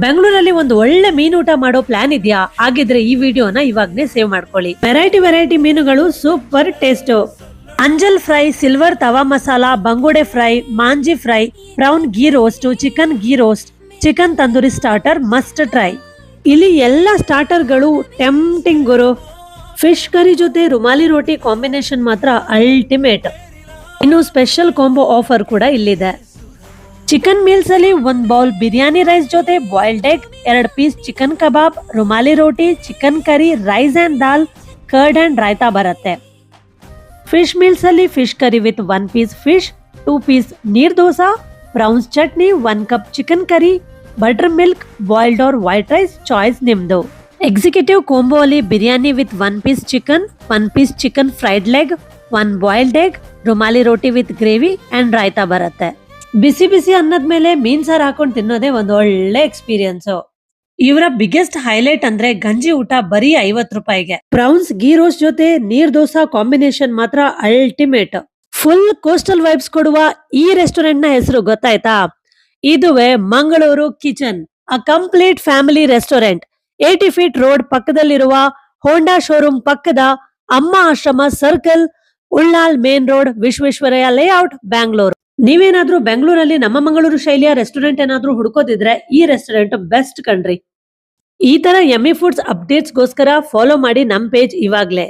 ಬೆಂಗಳೂರಲ್ಲಿ ಒಂದು ಒಳ್ಳೆ ಮೀನೂಟ ಮಾಡೋ ಪ್ಲಾನ್ ಇದೆಯಾ? ಹಾಗಿದ್ರೆ ಈ ವಿಡಿಯೋನ ಇವಾಗನೇ ಸೇವ್ ಮಾಡ್ಕೊಳ್ಳಿ. ವೆರೈಟಿ ಮೀನುಗಳು ಸೂಪರ್ ಟೇಸ್ಟ್. ಅಂಜಲ್ ಫ್ರೈ, ಸಿಲ್ವರ್ ತವಾ ಮಸಾಲಾ, ಬಂಗುಡೆ ಫ್ರೈ, ಮಾಂಜಿ fry, brown ghee roast, chicken ghee roast, chicken tandoori starter must try. ಇಲ್ಲಿ ಎಲ್ಲ ಸ್ಟಾರ್ಟರ್ಗಳು ಟೆಂಪ್ಟಿಂಗ್ ಗುರು. ಫಿಶ್ ಕರಿ ಜೊತೆ ರುಮಾಲಿ ರೋಟಿ ಕಾಂಬಿನೇಷನ್ ಮಾತ್ರ ಅಲ್ಟಿಮೇಟ್. ಇನ್ನು ಸ್ಪೆಷಲ್ ಕಾಂಬೋ ಆಫರ್ ಕೂಡ ಇಲ್ಲಿದೆ. ಚಿಕನ್ ಮೀಲ್ಸ್ ಅಲ್ಲಿ ಒಂದ್ ಬೌಲ್ ಬಿರಿಯಾನಿ ರೈಸ್ ಜೊತೆ boiled egg, 2 piece chicken kebab, rumali roti, chicken curry, rice and dal, curd and raita ಬರುತ್ತೆ. ಫಿಶ್ ಮೀಲ್ಸ್ ಅಲ್ಲಿ fish curry with 1 piece fish, 2 piece neer dosa, browns chutney, 1 cup chicken curry, buttermilk, boiled or white rice, choice ನಿಮ್ದು. Executive combo ಅಲ್ಲಿ biryani with 1 piece chicken, 1 piece chicken fried leg, 1 boiled egg, rumali roti with gravy and raita ಬರುತ್ತೆ. ಬಿಸಿ ಬಿಸಿ ಅನ್ನದ ಮೇಲೆ ಮೀನ್ sir ಹಾಕೊಂಡು ತಿನ್ನೋದೇ ಒಂದು ಒಳ್ಳೆ ಎಕ್ಸ್ಪೀರಿಯನ್ಸ್. ಇವರ ಬಿಗ್ಗೆಸ್ಟ್ ಹೈಲೈಟ್ ಅಂದ್ರೆ ಗಂಜಿ ಊಟ ಬರೀ 50 ರೂಪಾಯಿಗೆ. ಬ್ರೌನ್ಸ್ ಗೀ ರೋಸ್ಟ್ ಜೊತೆ ನೀರ್ ದೋಸಾ ಕಾಂಬಿನೇಷನ್ ಮಾತ್ರ ಅಲ್ಟಿಮೇಟ್. ಫುಲ್ ಕೋಸ್ಟಲ್ ವೈಬ್ಸ್ ಕೊಡುವ ಈ ರೆಸ್ಟೋರೆಂಟ್ ನ ಹೆಸರು ಗೊತ್ತಾಯ್ತಾ? ಇದುವೇ ಮಂಗಳೂರು ಕಿಚನ್, ಅ complete family restaurant. 80 feet road ಪಕ್ಕದಲ್ಲಿರುವ ಹೋಂಡಾ ಶೋರೂಮ್ ಪಕ್ಕದ ಅಮ್ಮ ಆಶ್ರಮ circle, Ullal main road, Visvesvaraya layout, Bangalore. ನೀವೇನಾದ್ರೂ ಬೆಂಗಳೂರಲ್ಲಿ ನಮ್ಮ ಮಂಗಳೂರು ಶೈಲಿಯ ರೆಸ್ಟೋರೆಂಟ್ ಏನಾದ್ರೂ ಹುಡುಕೋದಿದ್ರೆ ಈ ರೆಸ್ಟೋರೆಂಟ್ ಬೆಸ್ಟ್ ಕಣ್ರಿ. ಈ ತರ ಯಮ್ಮಿ ಫುಡ್ಸ್ ಅಪ್ಡೇಟ್ಸ್ ಗೋಸ್ಕರ ಫಾಲೋ ಮಾಡಿ ನಮ್ ಪೇಜ್ ಇವಾಗ್ಲೇ.